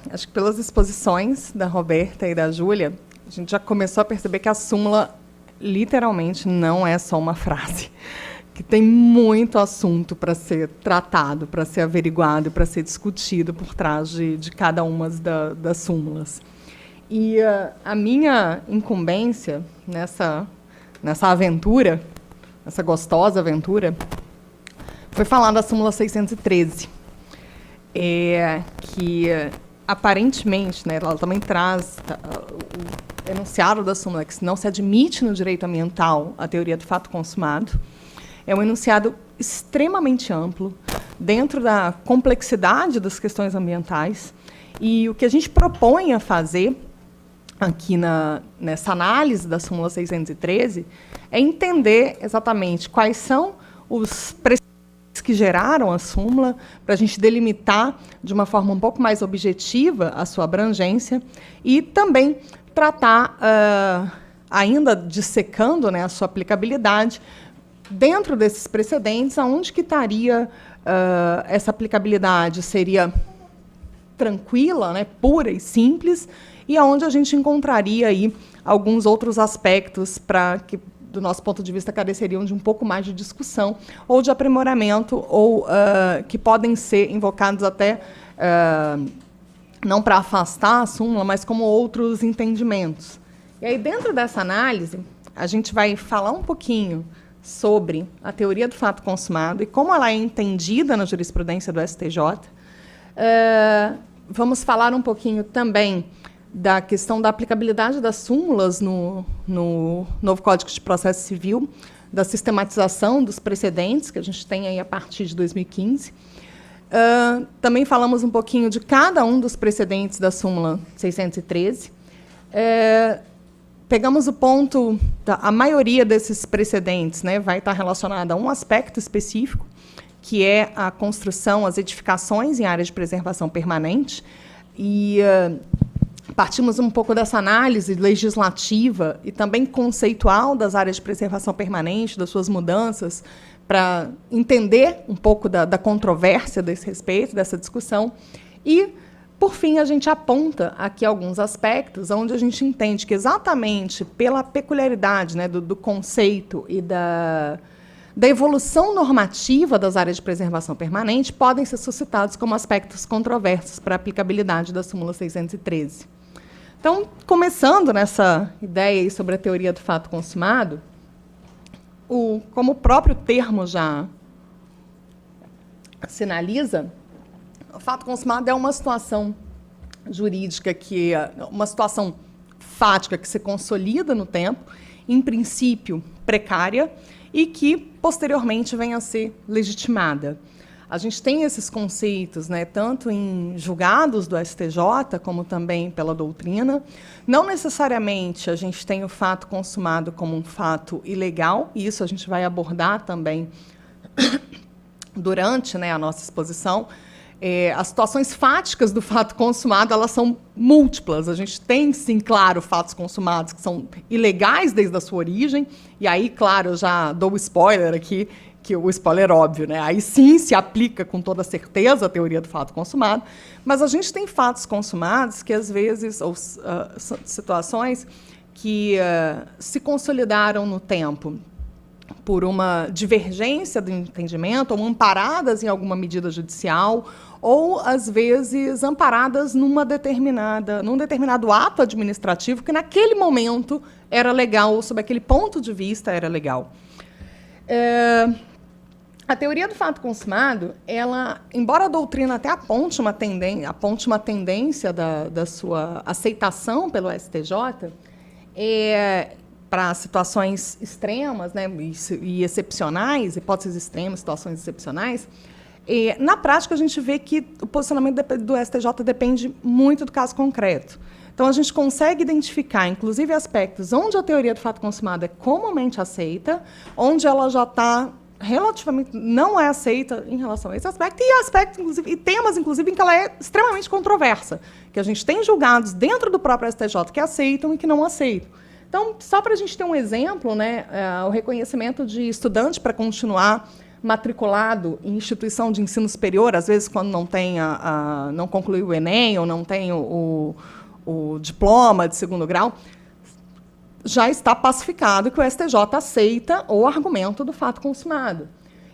Acho que pelas exposições da Roberta e da Júlia, a gente já começou a perceber que a súmula, literalmente, não é só uma frase, que tem muito assunto para ser tratado, para ser averiguado, para ser discutido por trás de cada uma das súmulas. E a minha incumbência nessa aventura, essa gostosa aventura, foi falar da súmula 613, que aparentemente, né, ela também traz o enunciado da súmula, que não se admite no direito ambiental a teoria do fato consumado. É um enunciado extremamente amplo, dentro da complexidade das questões ambientais, e o que a gente propõe a fazer aqui nessa análise da súmula 613 é entender exatamente quais são os preceitos que geraram a súmula, para a gente delimitar de uma forma um pouco mais objetiva a sua abrangência e também tratar, ainda dissecando, né, a sua aplicabilidade, dentro desses precedentes, aonde que estaria essa aplicabilidade? Seria tranquila, né, pura e simples, e aonde a gente encontraria aí alguns outros aspectos para que, do nosso ponto de vista, careceriam de um pouco mais de discussão ou de aprimoramento, ou que podem ser invocados até não para afastar a súmula, mas como outros entendimentos. E aí, dentro dessa análise, a gente vai falar um pouquinho sobre a teoria do fato consumado e como ela é entendida na jurisprudência do STJ. Vamos falar um pouquinho também da questão da aplicabilidade das súmulas no novo Código de Processo Civil, da sistematização dos precedentes que a gente tem aí a partir de 2015. Também falamos um pouquinho de cada um dos precedentes da súmula 613. Pegamos o ponto a maioria desses precedentes, né, vai estar relacionada a um aspecto específico, que é a construção, as edificações em área de preservação permanente, e partimos um pouco dessa análise legislativa e também conceitual das áreas de preservação permanente, das suas mudanças, para entender um pouco da controvérsia desse respeito, dessa discussão. E, por fim, a gente aponta aqui alguns aspectos onde a gente entende que, exatamente pela peculiaridade, né, do conceito e da evolução normativa das áreas de preservação permanente, podem ser suscitados como aspectos controversos para a aplicabilidade da súmula 613. Então, começando nessa ideia aí sobre a teoria do fato consumado, como o próprio termo já sinaliza, o fato consumado é uma situação jurídica, uma situação fática que se consolida no tempo, em princípio precária, e que, posteriormente, vem a ser legitimada. A gente tem esses conceitos, né, tanto em julgados do STJ, como também pela doutrina. Não necessariamente a gente tem o fato consumado como um fato ilegal, e isso a gente vai abordar também durante, né, a nossa exposição. As situações fáticas do fato consumado, elas são múltiplas. A gente tem, sim, claro, fatos consumados que são ilegais desde a sua origem, e aí, claro, eu já dou o spoiler aqui, que o spoiler óbvio, né? Aí sim se aplica com toda certeza a teoria do fato consumado, mas a gente tem fatos consumados que, às vezes, ou situações que se consolidaram no tempo por uma divergência do entendimento, ou amparadas em alguma medida judicial, ou, às vezes, amparadas num determinado ato administrativo que, naquele momento, era legal, ou, sob aquele ponto de vista, era legal. A teoria do fato consumado, ela, embora a doutrina até aponte uma tendência da sua aceitação pelo STJ, para situações extremas, né, e excepcionais, hipóteses extremas, situações excepcionais, na prática a gente vê que o posicionamento do STJ depende muito do caso concreto. Então, a gente consegue identificar, inclusive, aspectos onde a teoria do fato consumado é comumente aceita, onde ela já está relativamente não é aceita em relação a esse aspecto, e aspectos, inclusive, e temas, inclusive, em que ela é extremamente controversa, que a gente tem julgados dentro do próprio STJ que aceitam e que não aceitam. Então, só para a gente ter um exemplo, né, o reconhecimento de estudante para continuar matriculado em instituição de ensino superior, às vezes quando não tem não concluiu o Enem ou não tem o diploma de segundo grau, já está pacificado que o STJ aceita o argumento do fato consumado.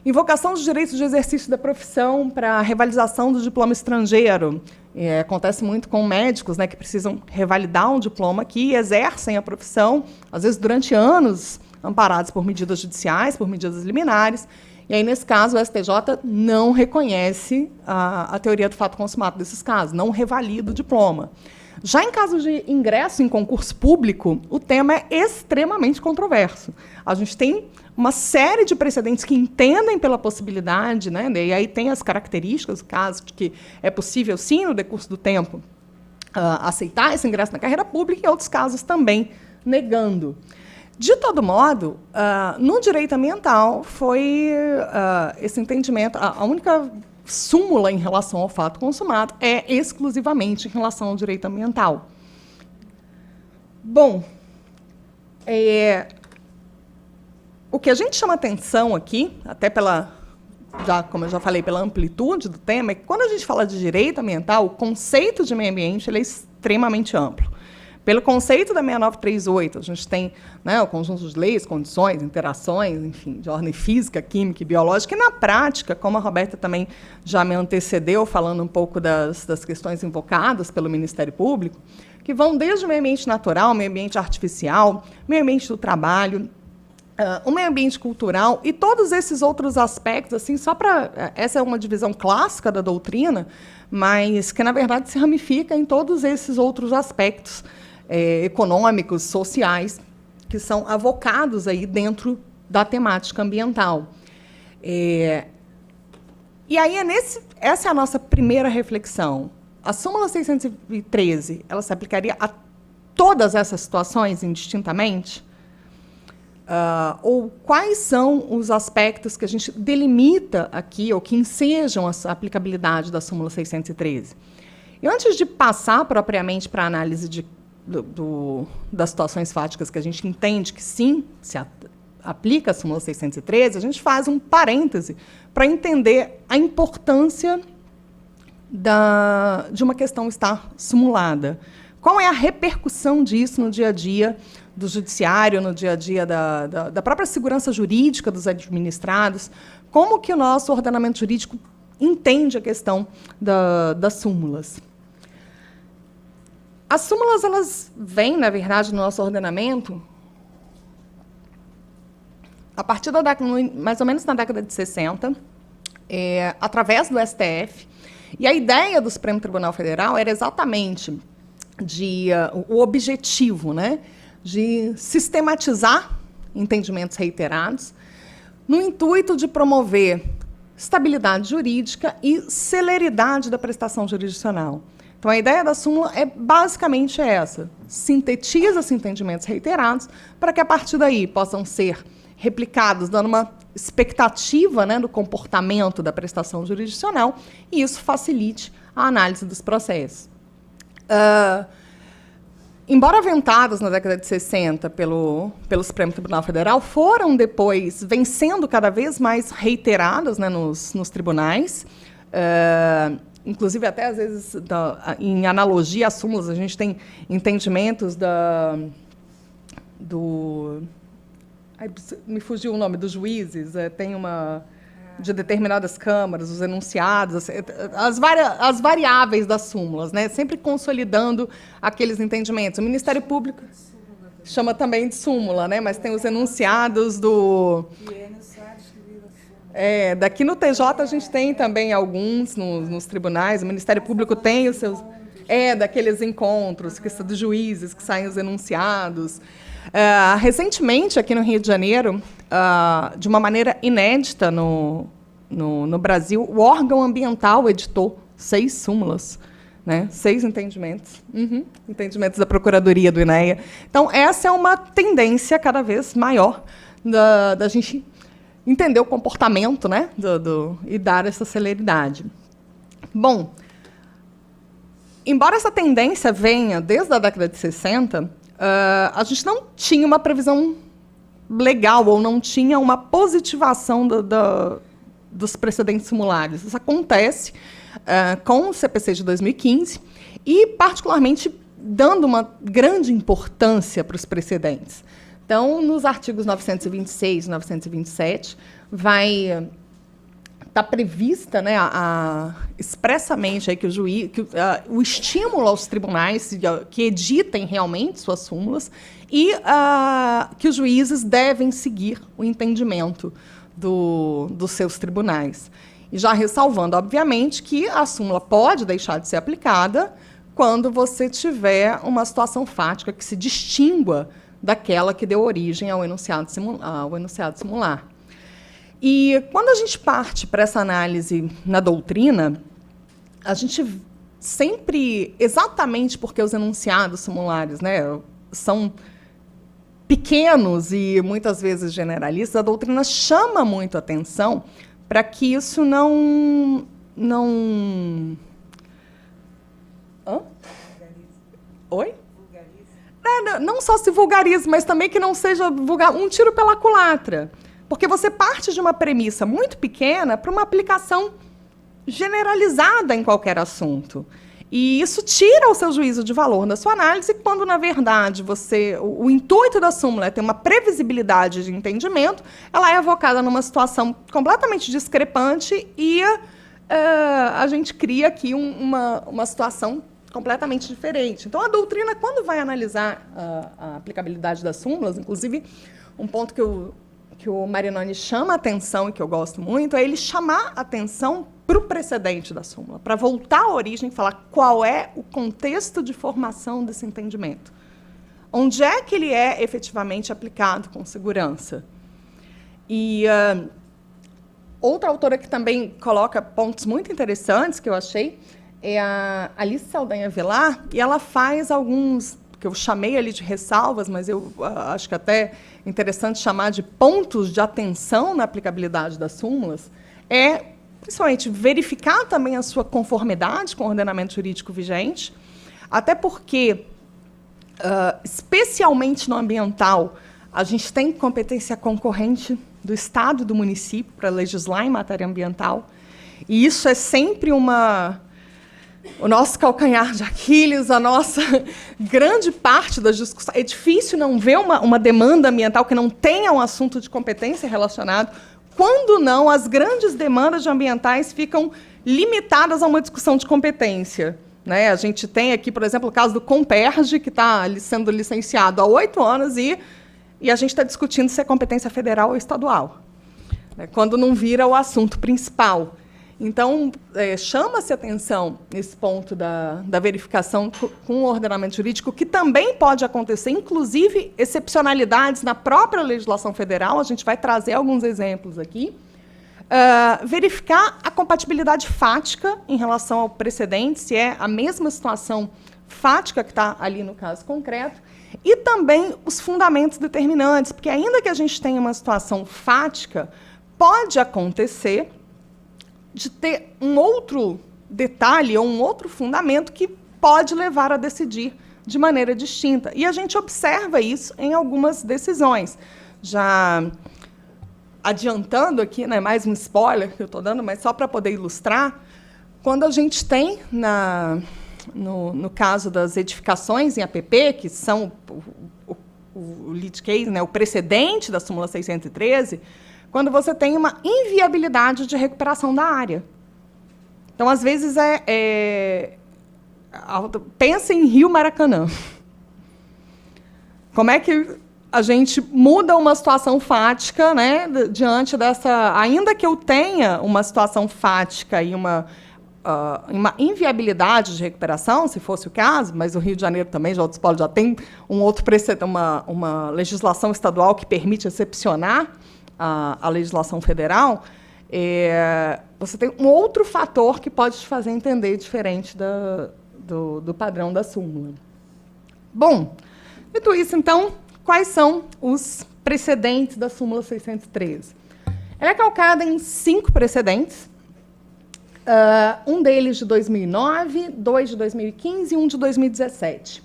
Invocação dos direitos de exercício da profissão para a revalidação do diploma estrangeiro. Acontece muito com médicos, né, que precisam revalidar um diploma aqui e exercem a profissão, às vezes durante anos, amparados por medidas judiciais, por medidas liminares. E aí, nesse caso, o STJ não reconhece a teoria do fato consumado desses casos, não revalida o diploma. Já em caso de ingresso em concurso público, o tema é extremamente controverso. A gente tem uma série de precedentes que entendem pela possibilidade, né, e aí tem as características, o caso de que é possível, sim, no decurso do tempo, aceitar esse ingresso na carreira pública, e outros casos também negando. De todo modo, no direito ambiental, foi esse entendimento, a única súmula em relação ao fato consumado é exclusivamente em relação ao direito ambiental. Bom, o que a gente chama atenção aqui, até como eu já falei, pela amplitude do tema, é que quando a gente fala de direito ambiental, o conceito de meio ambiente ele é extremamente amplo. Pelo conceito da 6938, a gente tem, né, o conjunto de leis, condições, interações, enfim, de ordem física, química e biológica, e na prática, como a Roberta também já me antecedeu, falando um pouco das questões invocadas pelo Ministério Público, que vão desde o meio ambiente natural, meio ambiente artificial, meio ambiente do trabalho, o meio ambiente cultural e todos esses outros aspectos, assim, essa é uma divisão clássica da doutrina, mas que, na verdade, se ramifica em todos esses outros aspectos econômicos, sociais, que são avocados aí dentro da temática ambiental. E aí, essa é a nossa primeira reflexão. A súmula 613, ela se aplicaria a todas essas situações indistintamente? Ou quais são os aspectos que a gente delimita aqui, ou que ensejam a aplicabilidade da súmula 613? E antes de passar propriamente para a análise das situações fáticas que a gente entende que sim, se aplica a súmula 613, a gente faz um parêntese para entender a importância de uma questão estar simulada. Qual é a repercussão disso no dia a dia do judiciário, no dia a dia da própria segurança jurídica dos administrados? Como que o nosso ordenamento jurídico entende a questão das súmulas? As súmulas, elas vêm, na verdade, no nosso ordenamento a partir da década, mais ou menos na década de 60, através do STF. E a ideia do Supremo Tribunal Federal era exatamente o objetivo, né, de sistematizar entendimentos reiterados, no intuito de promover estabilidade jurídica e celeridade da prestação jurisdicional. Então, a ideia da súmula é basicamente essa: sintetiza os entendimentos reiterados para que, a partir daí, possam ser replicados, dando uma expectativa, né, do comportamento da prestação jurisdicional, e isso facilite a análise dos processos. Embora aventados na década de 60 pelo Supremo Tribunal Federal, foram depois vencendo cada vez mais reiteradas, né, nos tribunais, inclusive até às vezes em analogia às súmulas, a gente tem entendimentos me fugiu o nome dos juízes, tem uma de determinadas câmaras, os enunciados, as variáveis das súmulas, né, sempre consolidando aqueles entendimentos. O Ministério Público chama também de súmula, né, mas tem os enunciados daqui no TJ a gente tem também alguns nos tribunais. O Ministério Público tem os seus daqueles encontros dos juízes que saem os enunciados. Recentemente, aqui no Rio de Janeiro, de uma maneira inédita no Brasil, o órgão ambiental editou 6 súmulas, né? 6 entendimentos, entendimentos da Procuradoria do INEA. Então, essa é uma tendência cada vez maior da gente entender o comportamento, né, e dar essa celeridade. Bom, embora essa tendência venha desde a década de 60, a gente não tinha uma previsão legal ou não tinha uma positivação dos precedentes simulares. Isso acontece com o CPC de 2015 e, particularmente, dando uma grande importância para os precedentes. Então, nos artigos 926 e 927, vai estar prevista, né, expressamente aí que o estímulo aos tribunais que editem realmente suas súmulas e que os juízes devem seguir o entendimento dos seus tribunais. E já ressalvando, obviamente, que a súmula pode deixar de ser aplicada quando você tiver uma situação fática que se distingua daquela que deu origem ao enunciado simular. E quando a gente parte para essa análise na doutrina, a gente sempre, exatamente porque os enunciados simulares, né, são pequenos e muitas vezes generalistas, a doutrina chama muito a atenção para que isso não Hã? Oi? Não só se vulgarize, mas também que não seja um tiro pela culatra. Porque você parte de uma premissa muito pequena para uma aplicação generalizada em qualquer assunto. E isso tira o seu juízo de valor da sua análise, quando, na verdade, o intuito da súmula é ter uma previsibilidade de entendimento, ela é evocada numa situação completamente discrepante e a gente cria aqui uma situação completamente diferente. Então, a doutrina, quando vai analisar a aplicabilidade das súmulas, inclusive, um ponto que o Marinoni chama a atenção e que eu gosto muito, é ele chamar a atenção para o precedente da súmula, para voltar à origem e falar qual é o contexto de formação desse entendimento. Onde é que ele é efetivamente aplicado com segurança? E outra autora que também coloca pontos muito interessantes, que eu achei, é a Alice Saldanha Velar, e ela faz alguns, que eu chamei ali de ressalvas, mas eu acho que até interessante chamar de pontos de atenção na aplicabilidade das súmulas, principalmente, verificar também a sua conformidade com o ordenamento jurídico vigente, até porque, especialmente no ambiental, a gente tem competência concorrente do Estado e do município para legislar em matéria ambiental, e isso é sempre o nosso calcanhar de Aquiles, a nossa grande parte das discussões. É difícil não ver uma demanda ambiental que não tenha um assunto de competência relacionado, quando não, as grandes demandas ambientais ficam limitadas a uma discussão de competência. Né? A gente tem aqui, por exemplo, o caso do Comperge, que está sendo licenciado há 8 anos, e a gente está discutindo se é competência federal ou estadual, né? Quando não vira o assunto principal. Então, chama-se atenção nesse ponto da verificação com o ordenamento jurídico, que também pode acontecer, inclusive, excepcionalidades na própria legislação federal, a gente vai trazer alguns exemplos aqui. Verificar a compatibilidade fática em relação ao precedente, se é a mesma situação fática que está ali no caso concreto, e também os fundamentos determinantes, porque, ainda que a gente tenha uma situação fática, pode acontecer de ter um outro detalhe ou um outro fundamento que pode levar a decidir de maneira distinta. E a gente observa isso em algumas decisões. Já adiantando aqui, né, mais um spoiler que eu estou dando, mas só para poder ilustrar, quando a gente tem, no caso das edificações em APP, que são o lead case, né, o precedente da súmula 613, quando você tem uma inviabilidade de recuperação da área. Então, às vezes, pensa em Rio Maracanã. Como é que a gente muda uma situação fática, né, diante dessa... Ainda que eu tenha uma situação fática e uma inviabilidade de recuperação, se fosse o caso, mas o Rio de Janeiro também, já tem um outro precedente, uma legislação estadual que permite excepcionar a legislação federal, você tem um outro fator que pode te fazer entender diferente do padrão da súmula. Bom, dito isso, então, quais são os precedentes da súmula 613? Ela é calcada em 5 precedentes, um deles de 2009, 2 de 2015 e 1 de 2017.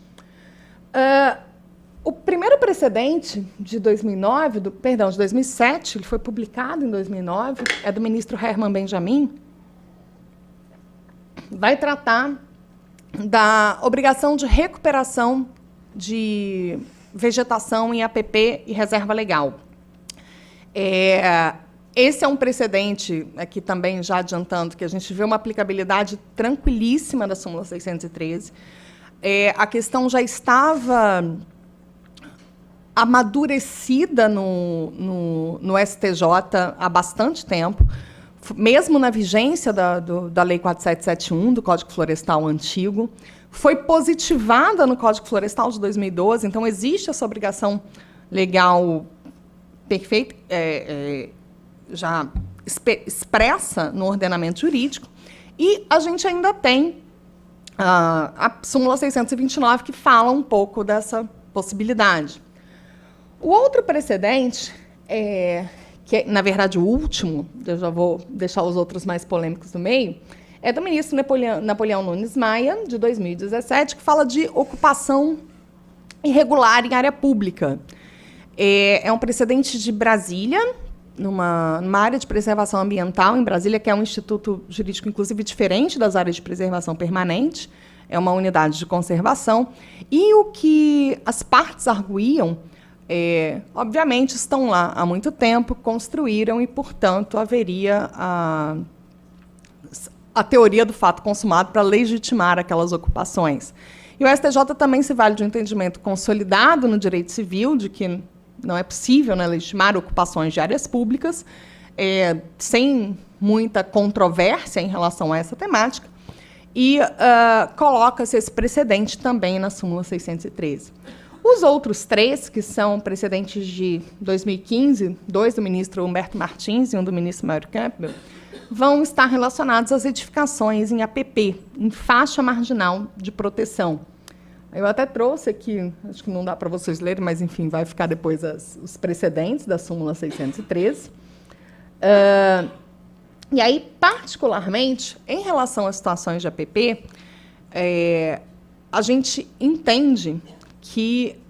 O primeiro precedente de 2009, de 2007, ele foi publicado em 2009, é do ministro Herman Benjamin, vai tratar da obrigação de recuperação de vegetação em APP e reserva legal. Esse é um precedente, aqui também já adiantando, que a gente vê uma aplicabilidade tranquilíssima da súmula 613. A questão já estava amadurecida no STJ há bastante tempo, mesmo na vigência da Lei 4771, do Código Florestal antigo, foi positivada no Código Florestal de 2012, então existe essa obrigação legal perfeita, já expressa no ordenamento jurídico, e a gente ainda tem a súmula 629, que fala um pouco dessa possibilidade. O outro precedente, que é, na verdade, o último, eu já vou deixar os outros mais polêmicos no meio, é do ministro Napoleão Nunes Maia, de 2017, que fala de ocupação irregular em área pública. É um precedente de Brasília, numa área de preservação ambiental em Brasília, que é um instituto jurídico, inclusive, diferente das áreas de preservação permanente, é uma unidade de conservação, e o que as partes arguíam, obviamente, estão lá há muito tempo, construíram, e, portanto, haveria a teoria do fato consumado para legitimar aquelas ocupações. E o STJ também se vale de um entendimento consolidado no direito civil, de que não é possível, né, legitimar ocupações de áreas públicas, sem muita controvérsia em relação a essa temática, e coloca-se esse precedente também na súmula 613. Os outros 3, que são precedentes de 2015, 2 do ministro Humberto Martins e 1 do ministro Mário Campbell, vão estar relacionados às edificações em APP, em faixa marginal de proteção. Eu até trouxe aqui, acho que não dá para vocês lerem, mas, enfim, vai ficar depois os precedentes da súmula 613. E aí, particularmente, em relação às situações de APP, a gente entende que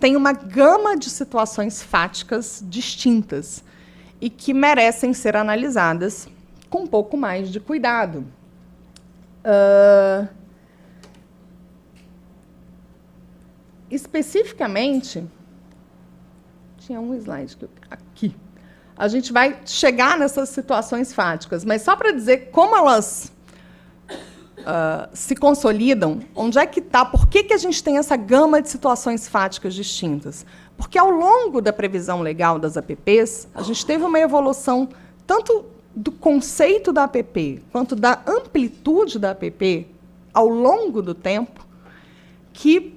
tem uma gama de situações fáticas distintas e que merecem ser analisadas com um pouco mais de cuidado. Especificamente, tinha um slide aqui. A gente vai chegar nessas situações fáticas, mas só para dizer como elas se consolidam, onde é que está, por que a gente tem essa gama de situações fáticas distintas? Porque, ao longo da previsão legal das APPs, a gente teve uma evolução tanto do conceito da APP quanto da amplitude da APP ao longo do tempo, que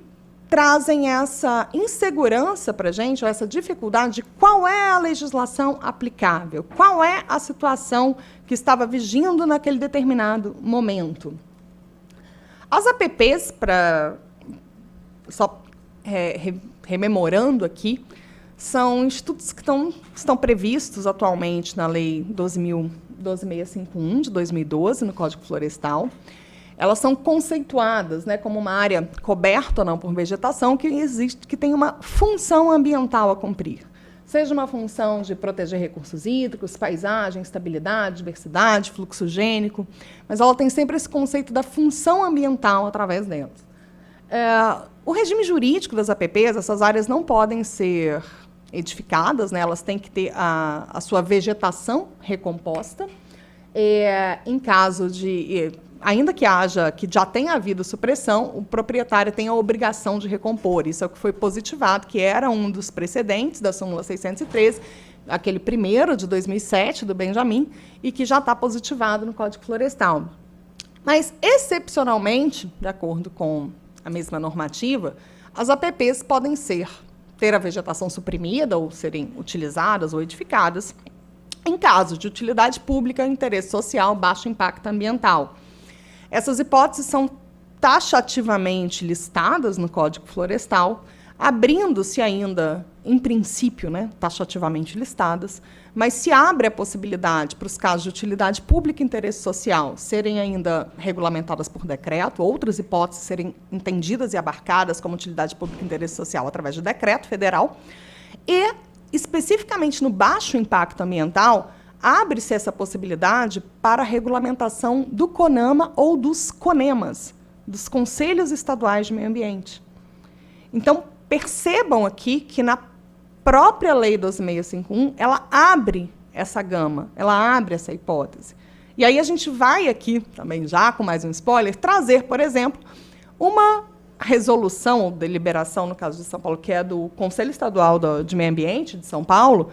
trazem essa insegurança para a gente, ou essa dificuldade de qual é a legislação aplicável, qual é a situação que estava vigindo naquele determinado momento. As APPs, só rememorando aqui, são institutos que estão previstos atualmente na Lei 12.651, de 2012, no Código Florestal. Elas são conceituadas, né, como uma área coberta ou não por vegetação que tem uma função ambiental a cumprir. Seja uma função de proteger recursos hídricos, paisagem, estabilidade, diversidade, fluxo gênico, mas ela tem sempre esse conceito da função ambiental através delas. O regime jurídico das APPs, essas áreas não podem ser edificadas, né, elas têm que ter a sua vegetação recomposta. Em caso de... ainda que já tenha havido supressão, o proprietário tem a obrigação de recompor. Isso é o que foi positivado, que era um dos precedentes da súmula 613, aquele primeiro de 2007, do Benjamin, e que já está positivado no Código Florestal. Mas, excepcionalmente, de acordo com a mesma normativa, as APPs podem ter a vegetação suprimida, ou serem utilizadas ou edificadas, em caso de utilidade pública, interesse social, baixo impacto ambiental. Essas hipóteses são taxativamente listadas no Código Florestal. abrindo-se ainda, em princípio, né, taxativamente listadas, mas se abre a possibilidade para os casos de utilidade pública e interesse social serem ainda regulamentadas por decreto, outras hipóteses serem entendidas e abarcadas como utilidade pública e interesse social através de decreto federal, e, especificamente no baixo impacto ambiental, abre-se essa possibilidade para a regulamentação do CONAMA ou dos CONEMAs, dos Conselhos Estaduais de Meio Ambiente. Então, percebam aqui que na própria Lei 12.651, ela abre essa gama, ela abre essa hipótese. E aí a gente vai aqui, também já com mais um spoiler, trazer, por exemplo, uma resolução ou deliberação, no caso de São Paulo, que é do Conselho Estadual de Meio Ambiente de São Paulo,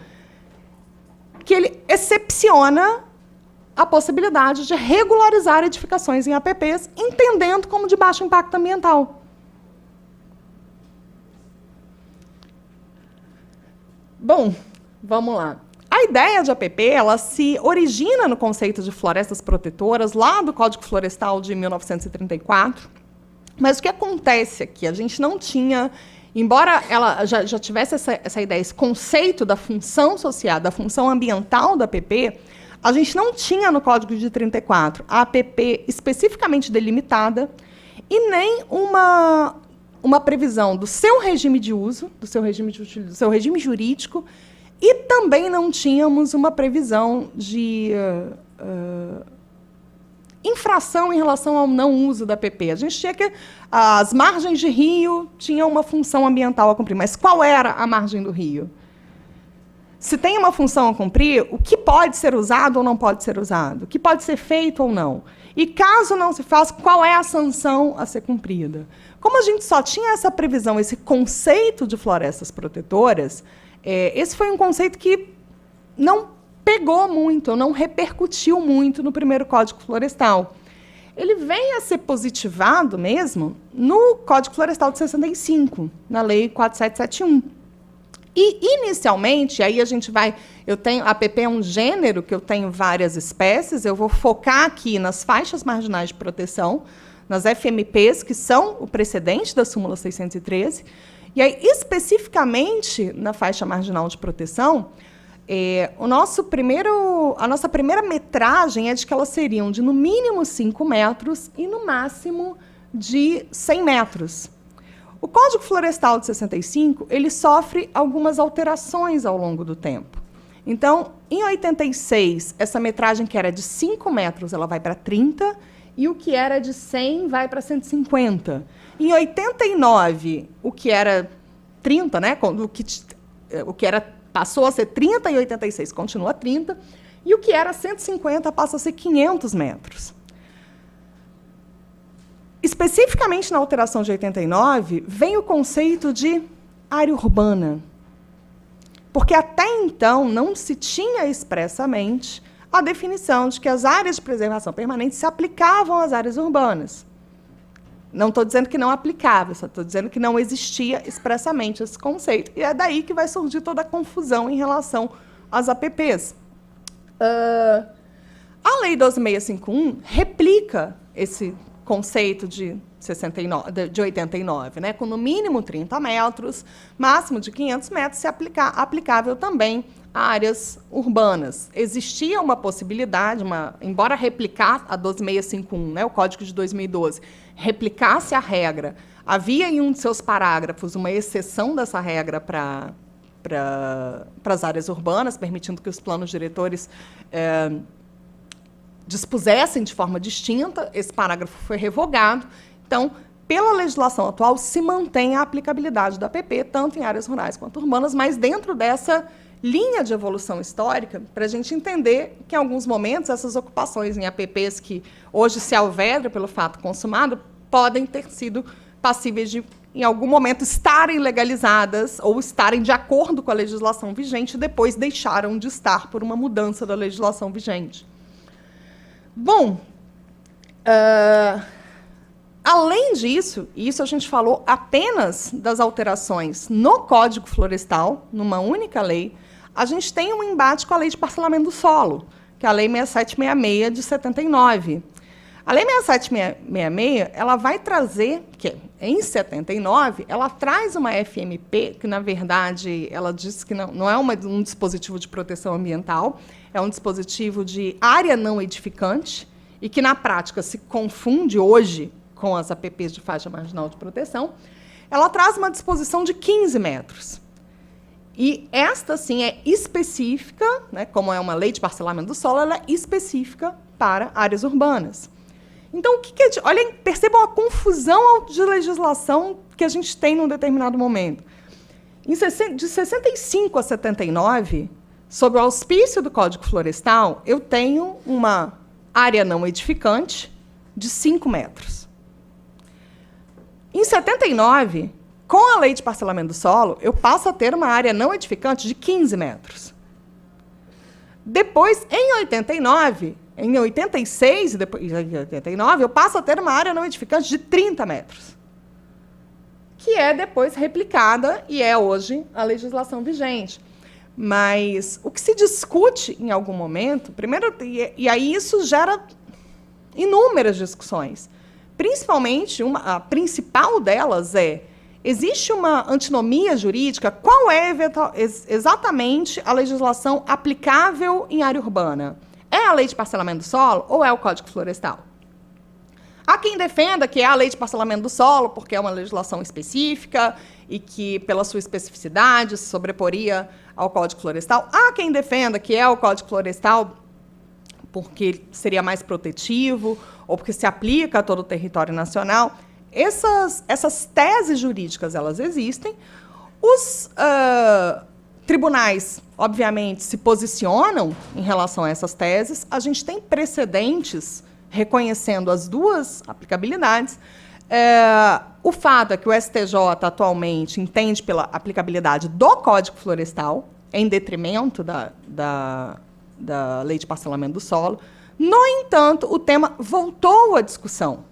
que ele excepciona a possibilidade de regularizar edificações em APPs, entendendo como de baixo impacto ambiental. Bom, vamos lá. A ideia de APP, ela se origina no conceito de florestas protetoras, lá do Código Florestal de 1934, mas o que acontece aqui? A gente não tinha, embora ela já tivesse essa ideia, esse conceito da função social, da função ambiental da APP, a gente não tinha no Código de 34 a APP especificamente delimitada e nem uma previsão do seu regime de uso, do seu regime jurídico, e também não tínhamos uma previsão de infração em relação ao não uso da APP. A gente tinha que as margens de rio tinham uma função ambiental a cumprir, mas qual era a margem do rio? Se tem uma função a cumprir, o que pode ser usado ou não pode ser usado? O que pode ser feito ou não? E caso não se faça, qual é a sanção a ser cumprida? Como a gente só tinha essa previsão, esse conceito de florestas protetoras, esse foi um conceito que não pegou muito, não repercutiu muito no primeiro Código Florestal. Ele vem a ser positivado mesmo no Código Florestal de 65, na Lei 4771. E, inicialmente, aí a gente vai... a APP é um gênero que eu tenho várias espécies, eu vou focar aqui nas faixas marginais de proteção, nas FMPs, que são o precedente da súmula 613, e aí, especificamente, na faixa marginal de proteção, a nossa primeira metragem é de que elas seriam de, no mínimo, 5 metros e, no máximo, de 100 metros. O Código Florestal de 65, ele sofre algumas alterações ao longo do tempo. Então, em 86, essa metragem que era de 5 metros, ela vai para 30, e o que era de 100 vai para 150. Em 89, o que era 30, né, o que era, passou a ser 30, e 86 continua 30, e o que era 150 passa a ser 500 metros. Especificamente na alteração de 89, vem o conceito de área urbana. Porque até então não se tinha expressamente a definição de que as áreas de preservação permanente se aplicavam às áreas urbanas. Não estou dizendo que não aplicava, só estou dizendo que não existia expressamente esse conceito. E é daí que vai surgir toda a confusão em relação às APPs. A Lei 12.651 replica esse conceito de 89, né, com no mínimo 30 metros, máximo de 500 metros, se aplicável também a áreas urbanas. Existia uma possibilidade, embora replicar a 12.651, né, o Código de 2012, replicasse a regra, havia em um de seus parágrafos uma exceção dessa regra para as áreas urbanas, permitindo que os planos diretores dispusessem de forma distinta. Esse parágrafo foi revogado. Então, pela legislação atual, se mantém a aplicabilidade da APP, tanto em áreas rurais quanto urbanas, mas dentro dessa linha de evolução histórica, para a gente entender que, em alguns momentos, essas ocupações em APPs que hoje se alvedram pelo fato consumado podem ter sido passíveis de, em algum momento, estarem legalizadas ou estarem de acordo com a legislação vigente e depois deixaram de estar por uma mudança da legislação vigente. Bom, além disso, e isso a gente falou apenas das alterações no Código Florestal, numa única lei, a gente tem um embate com a Lei de Parcelamento do Solo, que é a Lei 6766 de 79. A Lei 6766, ela vai trazer, que em 79, ela traz uma FMP, que, na verdade, ela diz que não é um dispositivo de proteção ambiental, é um dispositivo de área não edificante, e que, na prática, se confunde hoje com as APPs de faixa marginal de proteção. Ela traz uma disposição de 15 metros. E esta, sim, é específica, né, como é uma lei de parcelamento do solo, ela é específica para áreas urbanas. Então, olha, percebam a confusão de legislação que a gente tem num determinado momento. De 65 a 79, sob o auspício do Código Florestal, eu tenho uma área não edificante de 5 metros. Em 79, com a lei de parcelamento do solo, eu passo a ter uma área não edificante de 15 metros. Depois, em 89... Em 86 e depois em 89, eu passo a ter uma área não edificante de 30 metros, que é depois replicada e é hoje a legislação vigente. Mas o que se discute em algum momento, primeiro, e aí isso gera inúmeras discussões. Principalmente, a principal delas é: existe uma antinomia jurídica? Qual é exatamente a legislação aplicável em área urbana? É a lei de parcelamento do solo ou é o Código Florestal? Há quem defenda que é a lei de parcelamento do solo, porque é uma legislação específica e que, pela sua especificidade, se sobreporia ao Código Florestal. Há quem defenda que é o Código Florestal porque seria mais protetivo ou porque se aplica a todo o território nacional. Essas teses jurídicas, elas existem. Os tribunais, obviamente, se posicionam em relação a essas teses. A gente tem precedentes reconhecendo as duas aplicabilidades. O fato é que o STJ atualmente entende pela aplicabilidade do Código Florestal, em detrimento da Lei de Parcelamento do Solo. No entanto, o tema voltou à discussão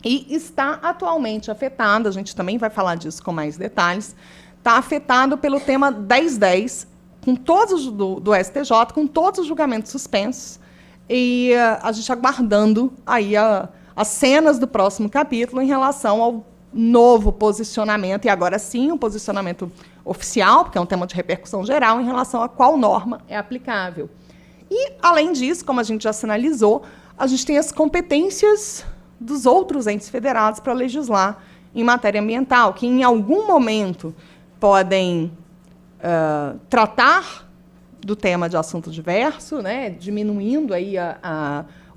e está atualmente afetado, a gente também vai falar disso com mais detalhes, está afetado pelo tema 1010, com todos do STJ, com todos os julgamentos suspensos, e a gente aguardando aí as cenas do próximo capítulo em relação ao novo posicionamento, e agora sim, um posicionamento oficial, porque é um tema de repercussão geral, em relação a qual norma é aplicável. E, além disso, como a gente já sinalizou, a gente tem as competências dos outros entes federados para legislar em matéria ambiental, que, em algum momento, podem tratar do tema de assunto diverso, né, diminuindo aí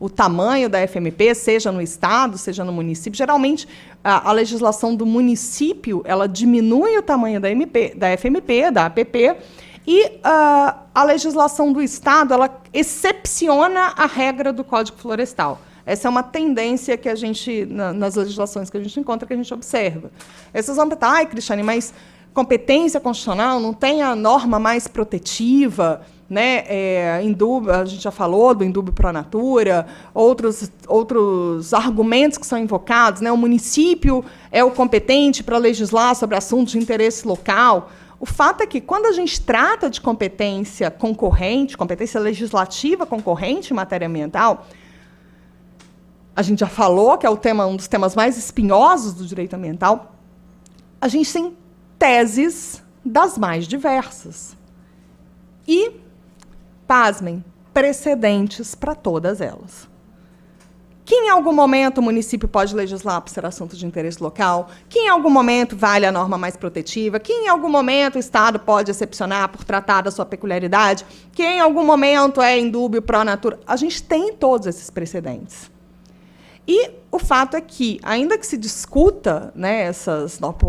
o tamanho da FMP, seja no Estado, seja no município. Geralmente, a legislação do município ela diminui o tamanho da FMP, da APP, e a legislação do Estado ela excepciona a regra do Código Florestal. Essa é uma tendência que a gente, nas legislações que a gente encontra, que a gente observa. Essas vão pensar, ai, Cristiane, mas competência constitucional não tem a norma mais protetiva, né? A gente já falou do indúbio pro natura, outros argumentos que são invocados, né? O município é o competente para legislar sobre assuntos de interesse local. O fato é que, quando a gente trata de competência concorrente, competência legislativa concorrente em matéria ambiental, a gente já falou que é um dos temas mais espinhosos do direito ambiental, a gente tem teses das mais diversas. E, pasmem, precedentes para todas elas. Que, em algum momento, o município pode legislar por ser assunto de interesse local, que, em algum momento, vale a norma mais protetiva, que, em algum momento, o Estado pode excepcionar por tratar da sua peculiaridade, que, em algum momento, é indúbio pro natura. A gente tem todos esses precedentes. E o fato é que, ainda que se discuta, né,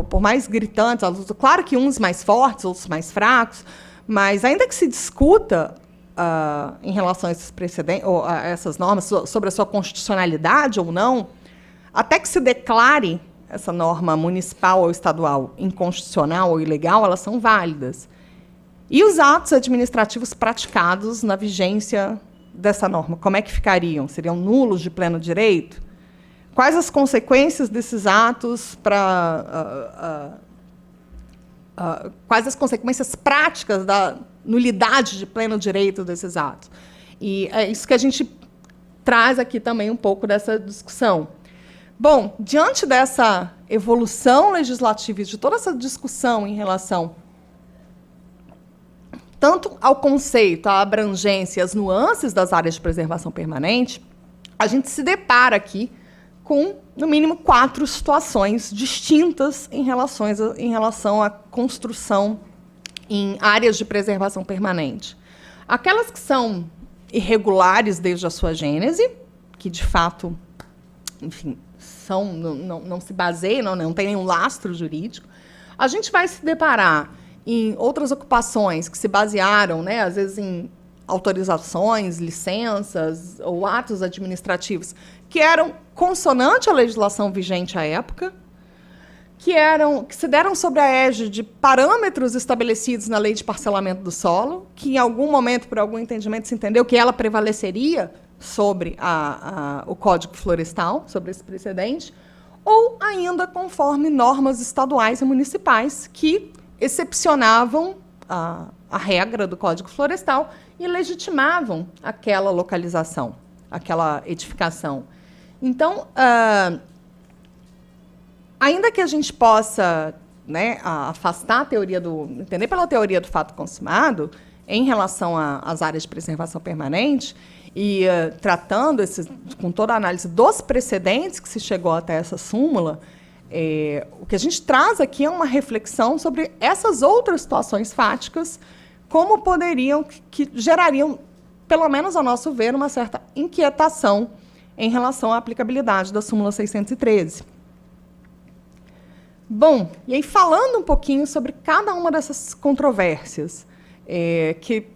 por mais gritantes, claro que uns mais fortes, outros mais fracos, mas ainda que se discuta em relação a esses precedentes, ou a essas normas, sobre a sua constitucionalidade ou não, até que se declare essa norma municipal ou estadual inconstitucional ou ilegal, elas são válidas. E os atos administrativos praticados na vigência dessa norma, como é que ficariam? Seriam nulos de pleno direito? Quais as consequências desses atos quais as consequências práticas da nulidade de pleno direito desses atos? E é isso que a gente traz aqui também um pouco dessa discussão. Bom, diante dessa evolução legislativa e de toda essa discussão em relação tanto ao conceito, à abrangência, às nuances das áreas de preservação permanente, a gente se depara aqui com, no mínimo, 4 situações distintas em relação à construção em áreas de preservação permanente. Aquelas que são irregulares desde a sua gênese, que, de fato, enfim, não se baseiam, não tem nenhum lastro jurídico. A gente vai se deparar em outras ocupações que se basearam, né, às vezes, em autorizações, licenças ou atos administrativos que eram consonante à legislação vigente à época, que se deram sob a égide de parâmetros estabelecidos na lei de parcelamento do solo, que em algum momento, por algum entendimento, se entendeu que ela prevaleceria sobre o Código Florestal, sobre esse precedente, ou ainda conforme normas estaduais e municipais que excepcionavam a regra do Código Florestal e legitimavam aquela localização, aquela edificação. Então, ainda que a gente possa, né, afastar a teoria entender pela teoria do fato consumado em relação às áreas de preservação permanente e tratando com toda a análise dos precedentes que se chegou até essa súmula, o que a gente traz aqui é uma reflexão sobre essas outras situações fáticas, como que gerariam, pelo menos a nosso ver, uma certa inquietação em relação à aplicabilidade da súmula 613. Bom, e aí falando um pouquinho sobre cada uma dessas controvérsias, que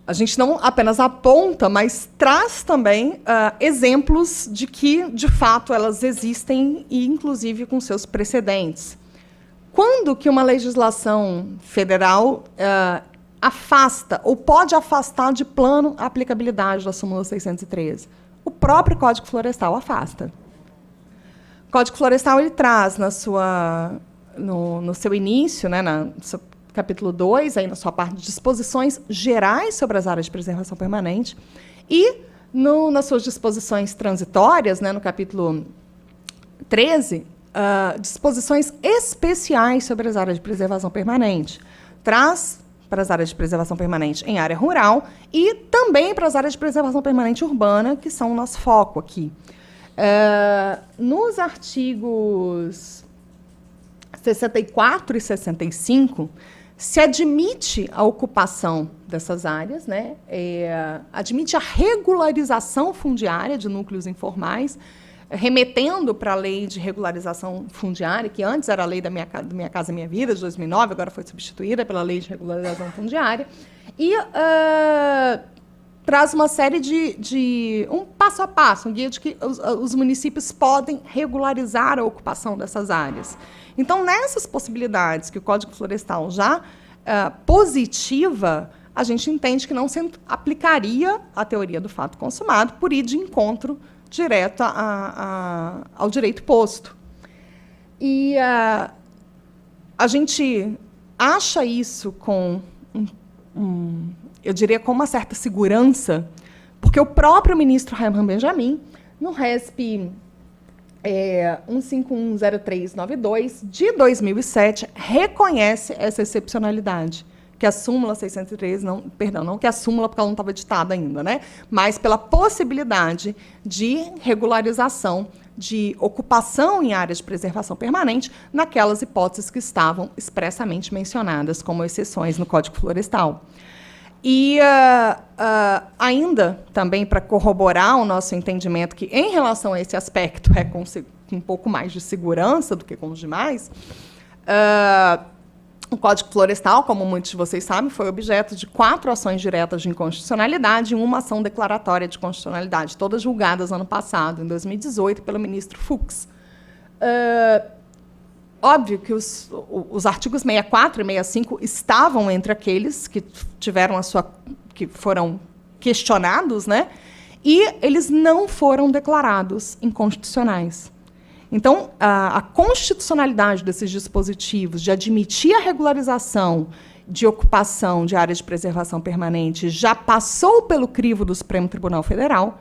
a gente não apenas aponta, mas traz também exemplos de que, de fato, elas existem, e inclusive com seus precedentes. Quando que uma legislação federal afasta ou pode afastar de plano a aplicabilidade da súmula 613? O próprio Código Florestal afasta. O Código Florestal ele traz no seu início, né, no seu capítulo 2, aí na sua parte de disposições gerais sobre as áreas de preservação permanente, e nas suas disposições transitórias, né, no capítulo 13, disposições especiais sobre as áreas de preservação permanente. Traz para as áreas de preservação permanente em área rural e também para as áreas de preservação permanente urbana, que são o nosso foco aqui. Nos artigos 64 e 65, se admite a ocupação dessas áreas, né? Admite a regularização fundiária de núcleos informais, remetendo para a lei de regularização fundiária, que antes era a lei da Minha Casa Minha Vida, de 2009, agora foi substituída pela lei de regularização fundiária, e traz uma série de um passo a passo, um guia de que os municípios podem regularizar a ocupação dessas áreas. Então, nessas possibilidades que o Código Florestal já positiva, a gente entende que não se aplicaria a teoria do fato consumado por ir de encontro direto ao direito posto. E a gente acha isso com, eu diria, com uma certa segurança, porque o próprio ministro Herman Benjamin, no RESP 1510392, de 2007, reconhece essa excepcionalidade, que a súmula 603, não que a súmula, porque ela não estava editada ainda, né? Mas pela possibilidade de regularização de ocupação em áreas de preservação permanente naquelas hipóteses que estavam expressamente mencionadas como exceções no Código Florestal. E ainda, também para corroborar o nosso entendimento que, em relação a esse aspecto, é com um pouco mais de segurança do que com os demais, o Código Florestal, como muitos de vocês sabem, foi objeto de 4 ações diretas de inconstitucionalidade e uma ação declaratória de constitucionalidade, todas julgadas ano passado, em 2018, pelo ministro Fux. Óbvio que os artigos 64 e 65 estavam entre aqueles que que foram questionados, né? E eles não foram declarados inconstitucionais. Então, a constitucionalidade desses dispositivos de admitir a regularização de ocupação de área de preservação permanente já passou pelo crivo do Supremo Tribunal Federal,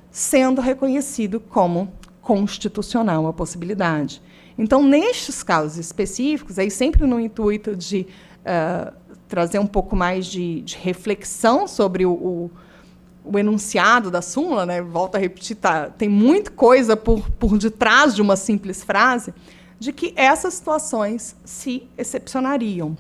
sendo reconhecido como constitucional a possibilidade. Então, nestes casos específicos, aí sempre no intuito de trazer um pouco mais de reflexão sobre o enunciado da súmula, né? Volto a repetir, tem muita coisa por detrás de uma simples frase, de que essas situações se excepcionariam.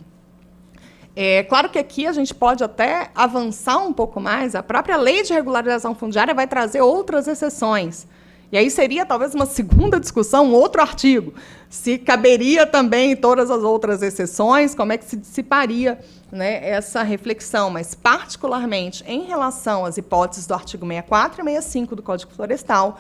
É claro que aqui a gente pode até avançar um pouco mais, a própria lei de regularização fundiária vai trazer outras exceções. E aí seria talvez uma segunda discussão, um outro artigo, se caberia também todas as outras exceções, como é que se dissiparia, né, essa reflexão, mas particularmente em relação às hipóteses do artigo 64 e 65 do Código Florestal,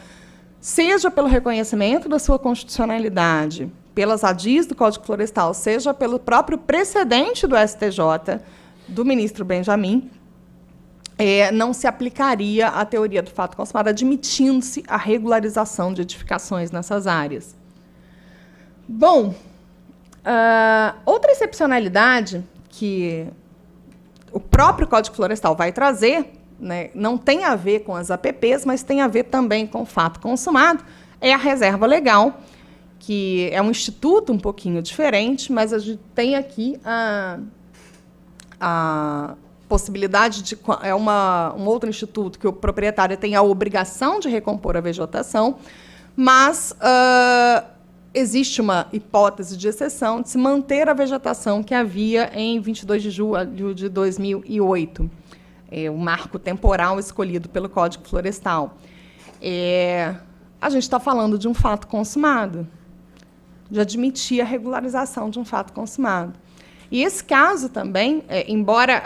seja pelo reconhecimento da sua constitucionalidade, pelas ADIs do Código Florestal, seja pelo próprio precedente do STJ, do ministro Benjamin, não se aplicaria a teoria do fato consumado, admitindo-se a regularização de edificações nessas áreas. Bom, outra excepcionalidade que o próprio Código Florestal vai trazer, né, não tem a ver com as APPs, mas tem a ver também com o fato consumado, é a reserva legal, que é um instituto um pouquinho diferente, mas a gente tem aqui a possibilidade de... É um outro instituto que o proprietário tem a obrigação de recompor a vegetação, mas existe uma hipótese de exceção de se manter a vegetação que havia em 22 de julho de 2008, o marco temporal escolhido pelo Código Florestal. A gente está falando de um fato consumado, de admitir a regularização de um fato consumado. E esse caso também, embora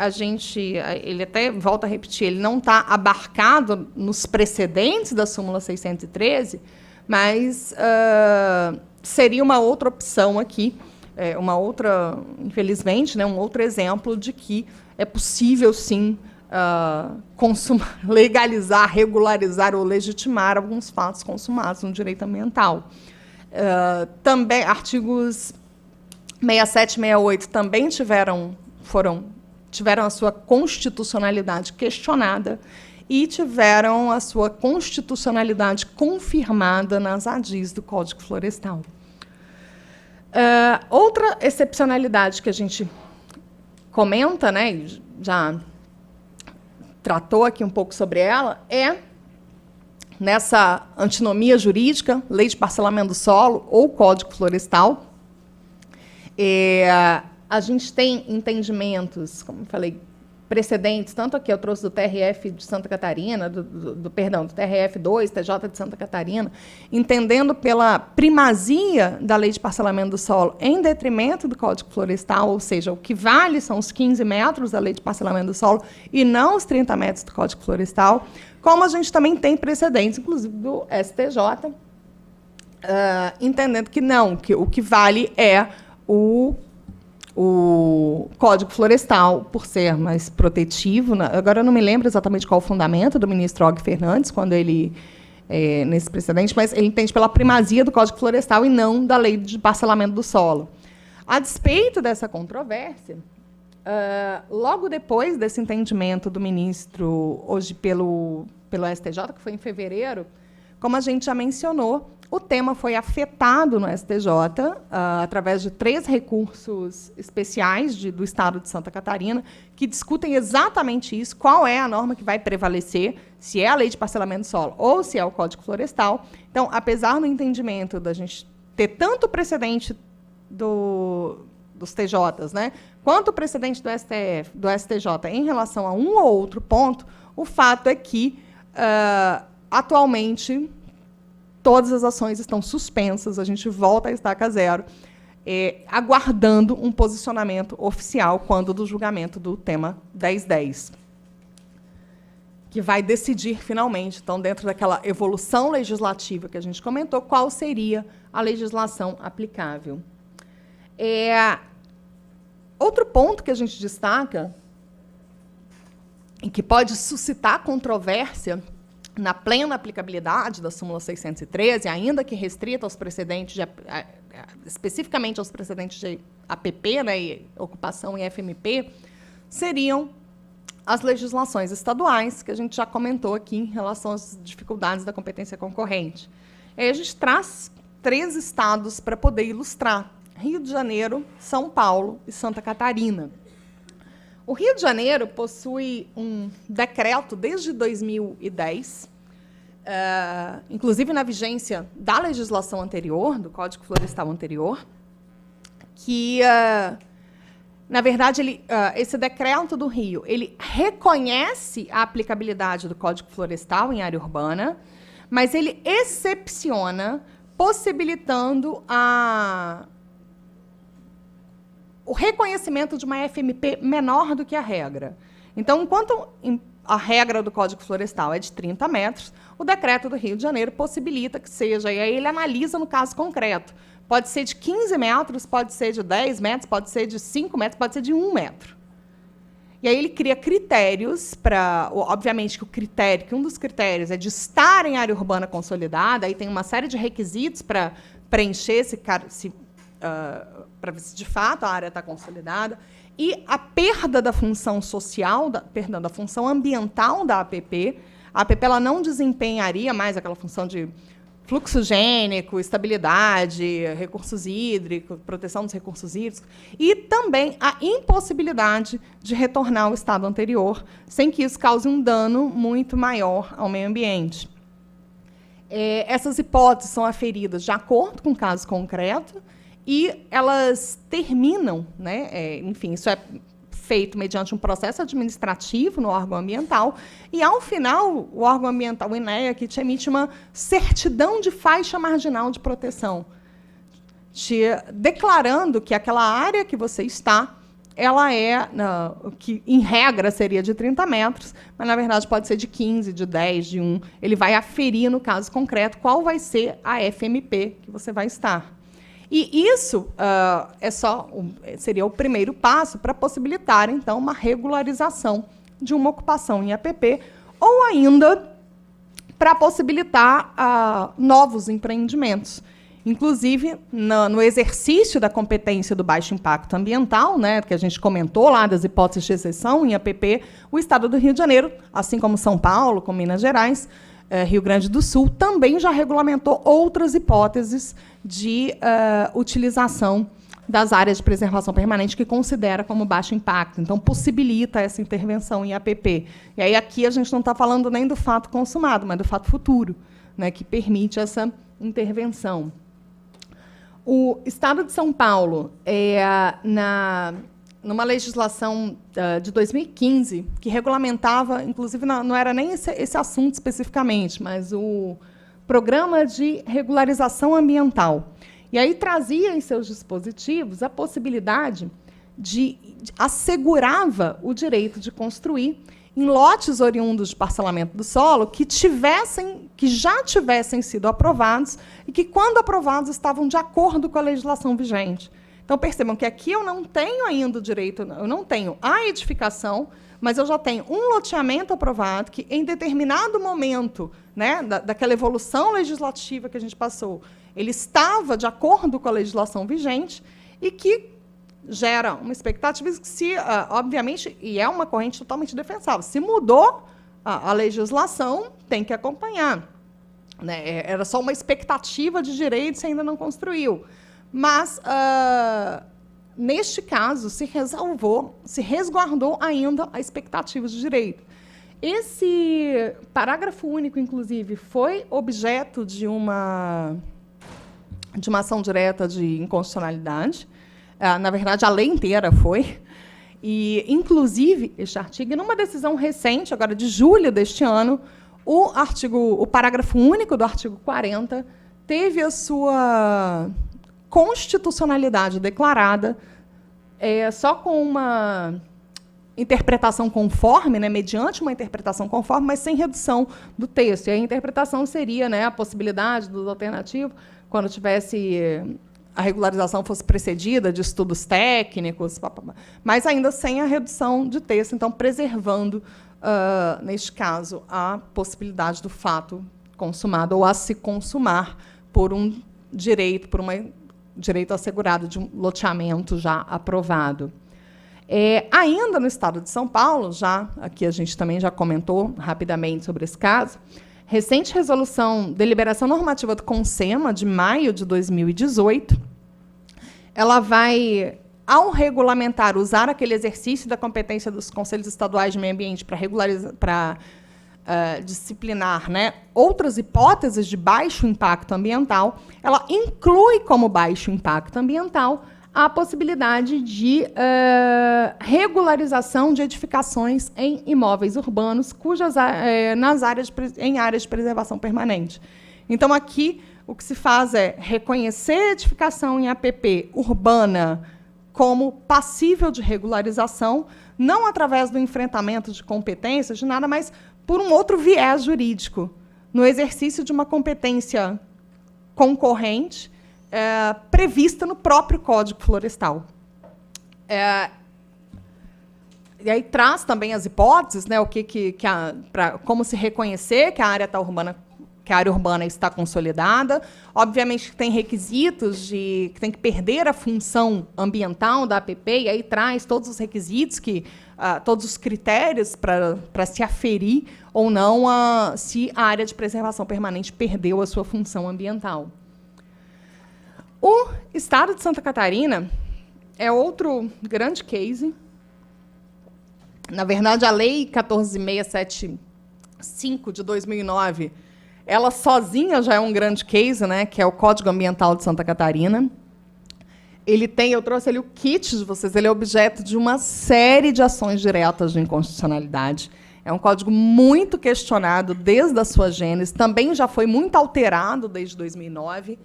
ele até, volto a repetir, ele não está abarcado nos precedentes da súmula 613, mas seria uma outra opção aqui, infelizmente, né, um outro exemplo de que é possível, sim, legalizar, regularizar ou legitimar alguns fatos consumados no direito ambiental. Também, artigos 67 e 68 também tiveram a sua constitucionalidade questionada e tiveram a sua constitucionalidade confirmada nas ADIs do Código Florestal. Outra excepcionalidade que a gente comenta, né, já tratou aqui um pouco sobre ela, nessa antinomia jurídica, lei de parcelamento do solo ou Código Florestal. A gente tem entendimentos, como eu falei, precedentes, tanto aqui eu trouxe do TRF de Santa Catarina, do TRF2, TJ de Santa Catarina, entendendo pela primazia da lei de parcelamento do solo em detrimento do Código Florestal, ou seja, o que vale são os 15 metros da lei de parcelamento do solo e não os 30 metros do Código Florestal, como a gente também tem precedentes, inclusive do STJ, entendendo que não, que o que vale é o Código Florestal, por ser mais protetivo. Agora, eu não me lembro exatamente qual o fundamento do ministro Og Fernandes, quando ele, nesse precedente, mas ele entende pela primazia do Código Florestal e não da lei de parcelamento do solo. A despeito dessa controvérsia, logo depois desse entendimento do ministro, hoje pelo STJ, que foi em fevereiro, como a gente já mencionou, o tema foi afetado no STJ através de 3 recursos especiais do Estado de Santa Catarina, que discutem exatamente isso, qual é a norma que vai prevalecer, se é a lei de parcelamento do solo ou se é o Código Florestal. Então, apesar do entendimento da gente ter tanto o precedente dos TJs, né, quanto o precedente do STF, do STJ em relação a um ou outro ponto, o fato é que, atualmente, todas as ações estão suspensas, a gente volta a estaca zero, aguardando um posicionamento oficial quando do julgamento do tema 1010, que vai decidir, finalmente, então, dentro daquela evolução legislativa que a gente comentou, qual seria a legislação aplicável. Outro ponto que a gente destaca, e que pode suscitar controvérsia na plena aplicabilidade da súmula 613, ainda que restrita aos precedentes especificamente aos precedentes de APP, né, e ocupação e FMP, seriam as legislações estaduais, que a gente já comentou aqui em relação às dificuldades da competência concorrente. Aí a gente traz 3 estados para poder ilustrar: Rio de Janeiro, São Paulo e Santa Catarina. O Rio de Janeiro possui um decreto desde 2010, inclusive na vigência da legislação anterior, do Código Florestal anterior, que, na verdade, esse decreto do Rio, ele reconhece a aplicabilidade do Código Florestal em área urbana, mas ele excepciona, possibilitando o reconhecimento de uma FMP menor do que a regra. Então, enquanto a regra do Código Florestal é de 30 metros, o decreto do Rio de Janeiro possibilita que seja, e aí ele analisa no caso concreto. Pode ser de 15 metros, pode ser de 10 metros, pode ser de 5 metros, pode ser de 1 metro. E aí ele cria critérios para... Obviamente que um dos critérios é de estar em área urbana consolidada, aí tem uma série de requisitos para preencher para ver se de fato a área está consolidada, e a perda da função social, da função ambiental da APP. A APP ela não desempenharia mais aquela função de fluxo gênico, estabilidade, recursos hídricos, proteção dos recursos hídricos, e também a impossibilidade de retornar ao estado anterior, sem que isso cause um dano muito maior ao meio ambiente. Essas hipóteses são aferidas de acordo com o caso concreto, e elas terminam, né, enfim, isso é feito mediante um processo administrativo no órgão ambiental, e, ao final, o órgão ambiental, o INEA, que te emite uma certidão de faixa marginal de proteção, te declarando que aquela área que você está, ela que, em regra, seria de 30 metros, mas, na verdade, pode ser de 15, de 10, de 1. Ele vai aferir, no caso concreto, qual vai ser a FMP que você vai estar. E isso seria o primeiro passo para possibilitar, então, uma regularização de uma ocupação em APP, ou ainda para possibilitar novos empreendimentos. Inclusive, no exercício da competência do baixo impacto ambiental, né, que a gente comentou lá das hipóteses de exceção em APP, o Estado do Rio de Janeiro, assim como São Paulo, como Minas Gerais, Rio Grande do Sul, também já regulamentou outras hipóteses de utilização das áreas de preservação permanente que considera como baixo impacto. Então, possibilita essa intervenção em APP. E aí, aqui, a gente não está falando nem do fato consumado, mas do fato futuro, né, que permite essa intervenção. O Estado de São Paulo, numa legislação de 2015, que regulamentava, inclusive, não era nem esse assunto especificamente, mas o Programa de Regularização Ambiental. E aí trazia em seus dispositivos a possibilidade assegurava o direito de construir em lotes oriundos de parcelamento do solo que já tivessem sido aprovados e que, quando aprovados, estavam de acordo com a legislação vigente. Então, percebam que aqui eu não tenho ainda o direito, eu não tenho a edificação, mas eu já tenho um loteamento aprovado que, em determinado momento, né, daquela evolução legislativa que a gente passou, ele estava de acordo com a legislação vigente e que gera uma expectativa que, obviamente, e é uma corrente totalmente defensável, se mudou a legislação, tem que acompanhar. Né? Era só uma expectativa de direito, se ainda não construiu. Mas, neste caso, se resguardou ainda a expectativa de direito. Esse parágrafo único, inclusive, foi objeto de uma ação direta de inconstitucionalidade. Na verdade, a lei inteira foi. E, inclusive, este artigo, numa decisão recente, agora de julho deste ano, o parágrafo único do artigo 40 teve a sua constitucionalidade declarada só com uma interpretação conforme, né, mediante uma interpretação conforme, mas sem redução do texto. E a interpretação seria, né, a possibilidade do alternativo, quando a regularização fosse precedida de estudos técnicos, mas ainda sem a redução de texto, então preservando, neste caso, a possibilidade do fato consumado ou a se consumar por um direito, por uma direito assegurado de um loteamento já aprovado. Ainda no estado de São Paulo, já aqui a gente também já comentou rapidamente sobre esse caso, recente resolução, deliberação normativa do CONSEMA, de maio de 2018, ela vai, ao regulamentar, usar aquele exercício da competência dos Conselhos Estaduais de Meio Ambiente para disciplinar, né, outras hipóteses de baixo impacto ambiental, ela inclui como baixo impacto ambiental a possibilidade de regularização de edificações em imóveis urbanos em áreas de preservação permanente. Então, aqui, o que se faz é reconhecer a edificação em APP urbana como passível de regularização, não através do enfrentamento de competências, de nada, mas por um outro viés jurídico, no exercício de uma competência concorrente prevista no próprio Código Florestal. E aí traz também as hipóteses, né, como se reconhecer que a área urbana está consolidada. Obviamente que tem requisitos que tem que perder a função ambiental da APP, e aí traz todos os requisitos, todos os critérios para se aferir ou não se a área de preservação permanente perdeu a sua função ambiental. O estado de Santa Catarina é outro grande case. Na verdade, a Lei 14.675, de 2009, ela sozinha já é um grande case, né, que é o Código Ambiental de Santa Catarina. Eu trouxe ali o kit de vocês, ele é objeto de uma série de ações diretas de inconstitucionalidade. É um código muito questionado desde a sua gênese, também já foi muito alterado desde 2009,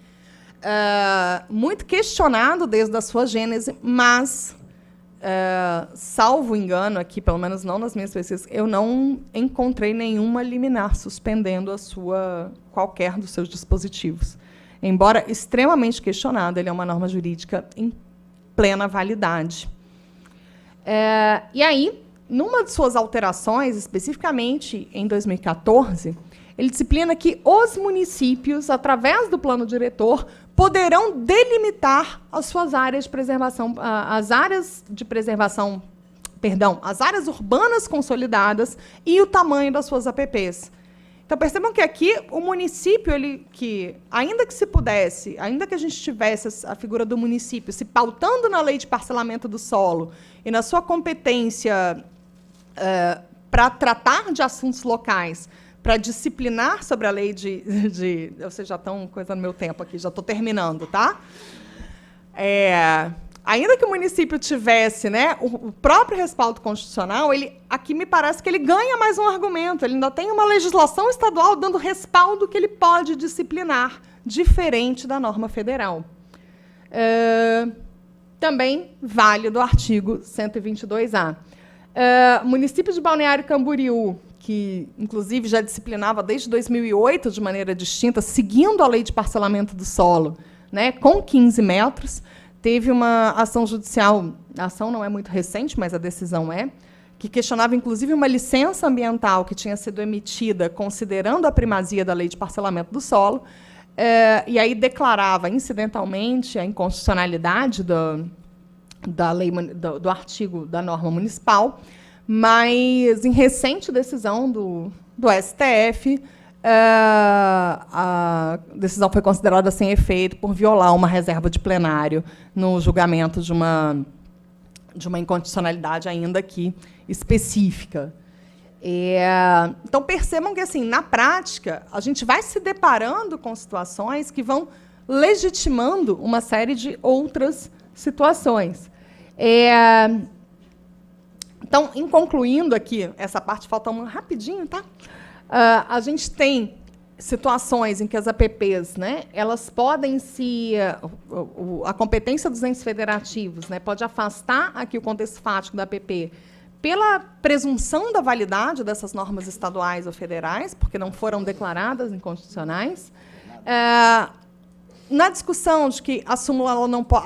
muito questionado desde a sua gênese, mas, salvo engano aqui, pelo menos não nas minhas pesquisas, eu não encontrei nenhuma liminar suspendendo qualquer dos seus dispositivos. Embora extremamente questionado, ele é uma norma jurídica em plena validade. E aí, numa de suas alterações, especificamente em 2014, ele disciplina que os municípios, através do plano diretor, poderão delimitar as suas áreas de preservação, as áreas urbanas consolidadas e o tamanho das suas APPs. Então, percebam que aqui o município, ainda que se pudesse, ainda que a gente tivesse a figura do município se pautando na lei de parcelamento do solo e na sua competência para tratar de assuntos locais, para disciplinar sobre a lei vocês já estão coisando meu tempo aqui, já estou terminando, tá? Ainda que o município tivesse, né, o próprio respaldo constitucional, aqui me parece que ele ganha mais um argumento. Ele ainda tem uma legislação estadual dando respaldo que ele pode disciplinar, diferente da norma federal. Também válido o artigo 122A. Município de Balneário Camboriú, que, inclusive, já disciplinava desde 2008 de maneira distinta, seguindo a lei de parcelamento do solo, né, com 15 metros, teve uma ação judicial, a ação não é muito recente, mas a decisão que questionava, inclusive, uma licença ambiental que tinha sido emitida considerando a primazia da lei de parcelamento do solo, e aí declarava, incidentalmente, a inconstitucionalidade do artigo da norma municipal, mas, em recente decisão do STF, a decisão foi considerada sem efeito por violar uma reserva de plenário no julgamento de uma inconstitucionalidade ainda aqui específica. Então, percebam que, assim, na prática, a gente vai se deparando com situações que vão legitimando uma série de outras situações. Então, em concluindo aqui, essa parte falta rapidinho, tá? A gente tem situações em que as APPs, né, elas podem a competência dos entes federativos, né, pode afastar aqui o contexto fático da APP pela presunção da validade dessas normas estaduais ou federais, porque não foram declaradas inconstitucionais. Na discussão de que a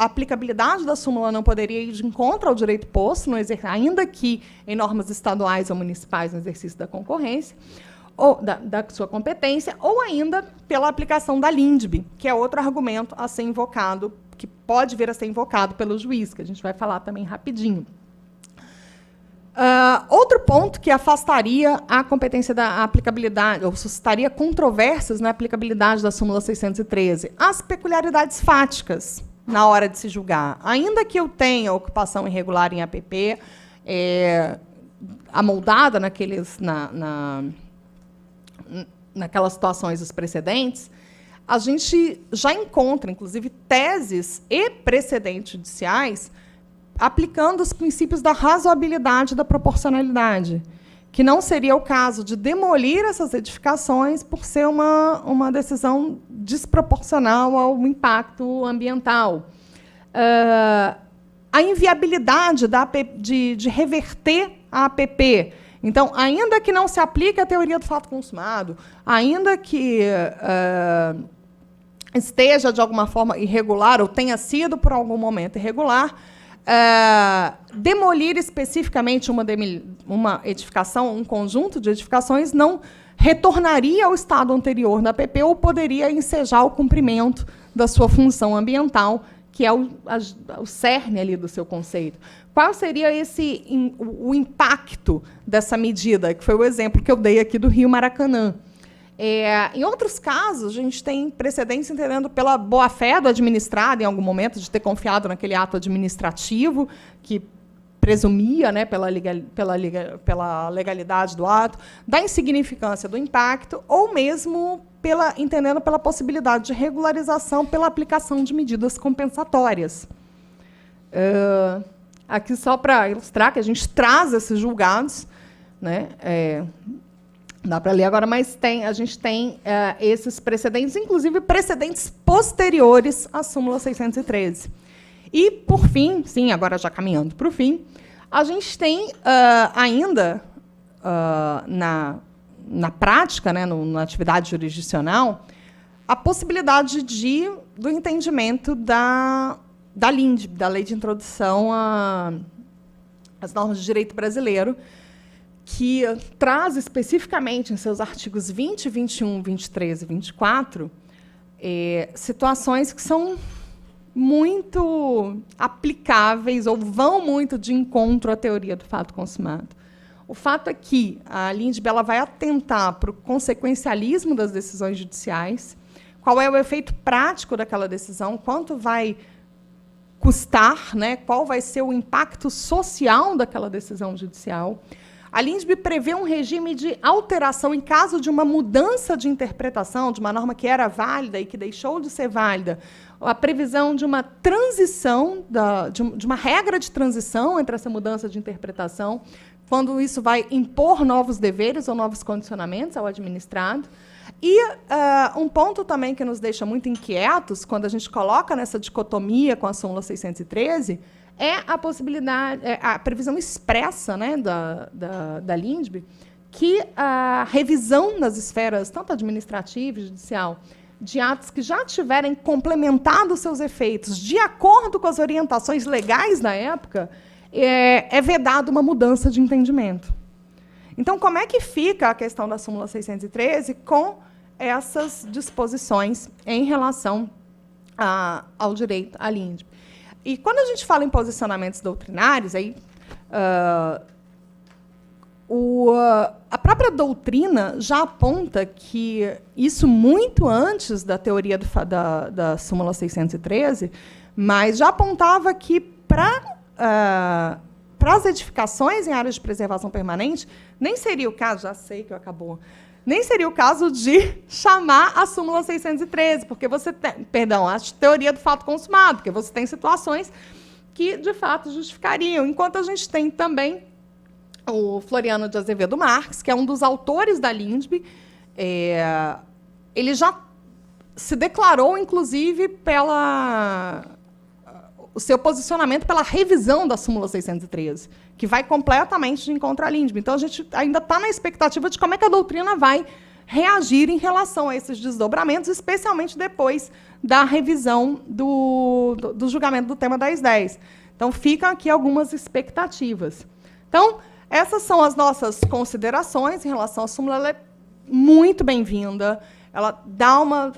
aplicabilidade da súmula não poderia ir de encontro ao direito posto, ainda que em normas estaduais ou municipais no exercício da concorrência, ou da sua competência, ou ainda pela aplicação da LINDB, que é outro argumento a ser invocado, que pode vir a ser invocado pelo juiz, que a gente vai falar também rapidinho. Outro ponto que afastaria a competência da aplicabilidade, ou suscitaria controvérsias na aplicabilidade da súmula 613, as peculiaridades fáticas na hora de se julgar. Ainda que eu tenha ocupação irregular em APP, amoldada naquelas situações dos precedentes, a gente já encontra, inclusive, teses e precedentes judiciais aplicando os princípios da razoabilidade e da proporcionalidade, que não seria o caso de demolir essas edificações por ser uma decisão desproporcional ao impacto ambiental. A inviabilidade de reverter a APP. Então, ainda que não se aplique a teoria do fato consumado, ainda que esteja, de alguma forma, irregular, ou tenha sido, por algum momento, irregular, demolir especificamente uma edificação, um conjunto de edificações, não retornaria ao estado anterior da APP ou poderia ensejar o cumprimento da sua função ambiental, que é o cerne ali do seu conceito. Qual seria o impacto dessa medida, que foi o exemplo que eu dei aqui do Rio Maracanã? Em outros casos, a gente tem precedentes entendendo pela boa-fé do administrado, em algum momento, de ter confiado naquele ato administrativo, que presumia, né, pela legalidade do ato, da insignificância do impacto, ou mesmo entendendo pela possibilidade de regularização pela aplicação de medidas compensatórias. Aqui, só para ilustrar, que a gente traz esses julgados, né, dá para ler agora, mas a gente tem esses precedentes, inclusive precedentes posteriores à súmula 613. E, por fim, sim, agora já caminhando para o fim, a gente tem ainda, na prática, né, na atividade jurisdicional, a possibilidade do entendimento da LINDB, da Lei de Introdução às Normas de Direito Brasileiro, que traz especificamente em seus artigos 20, 21, 23 e 24 situações que são muito aplicáveis ou vão muito de encontro à teoria do fato consumado. O fato é que a LINDB vai atentar para o consequencialismo das decisões judiciais, qual é o efeito prático daquela decisão, quanto vai custar, né, qual vai ser o impacto social daquela decisão judicial. A LINDB prevê um regime de alteração em caso de uma mudança de interpretação de uma norma que era válida e que deixou de ser válida, a previsão de uma transição, de uma regra de transição entre essa mudança de interpretação, quando isso vai impor novos deveres ou novos condicionamentos ao administrado. E um ponto também que nos deixa muito inquietos, quando a gente coloca nessa dicotomia com a súmula 613, é a possibilidade, a previsão expressa, né, da LINDB, que a revisão nas esferas, tanto administrativa e judicial, de atos que já tiverem complementado seus efeitos de acordo com as orientações legais da época, é vedado uma mudança de entendimento. Então, como é que fica a questão da súmula 613 com essas disposições em relação ao direito à LINDB? E quando a gente fala em posicionamentos doutrinários, aí, a própria doutrina já aponta que isso muito antes da teoria da súmula 613, mas já apontava que para as edificações em áreas de preservação permanente, nem seria o caso, já sei que acabou, nem seria o caso de chamar a súmula 613, porque você tem, perdão, a teoria do fato consumado, porque você tem situações que, de fato, justificariam. Enquanto a gente tem também o Floriano de Azevedo Marques, que é um dos autores da LINDB, ele já se declarou, inclusive, o seu posicionamento pela revisão da súmula 613, que vai completamente de encontro à LINDB. Então, a gente ainda está na expectativa de como é que a doutrina vai reagir em relação a esses desdobramentos, especialmente depois da revisão do julgamento do tema 1010. Então, ficam aqui algumas expectativas. Então, essas são as nossas considerações em relação à súmula. Ela é muito bem-vinda, ela dá uma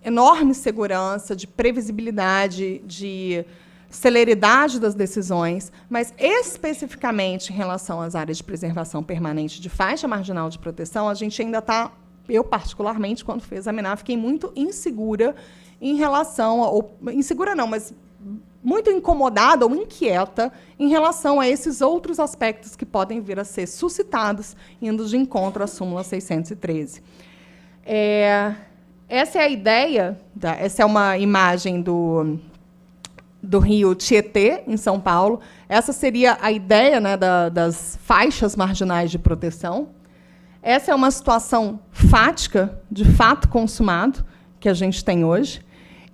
enorme segurança, de previsibilidade, de celeridade das decisões, mas especificamente em relação às áreas de preservação permanente de faixa marginal de proteção, a gente ainda está, eu particularmente, quando fui examinar, fiquei muito insegura em relação, insegura não, mas muito incomodada ou inquieta em relação a esses outros aspectos que podem vir a ser suscitados indo de encontro à súmula 613. Essa é a ideia, essa é uma imagem do rio Tietê, em São Paulo. Essa seria a ideia, né, das faixas marginais de proteção. Essa é uma situação fática, de fato consumado, que a gente tem hoje.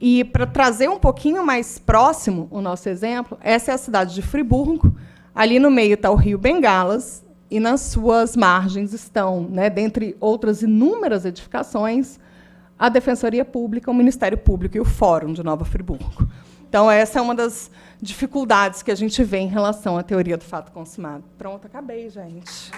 E, para trazer um pouquinho mais próximo o nosso exemplo, essa é a cidade de Friburgo. Ali no meio está o rio Bengalas, e nas suas margens estão, né, dentre outras inúmeras edificações, a Defensoria Pública, o Ministério Público e o Fórum de Nova Friburgo. Então, essa é uma das dificuldades que a gente vê em relação à teoria do fato consumado. Pronto, acabei, gente.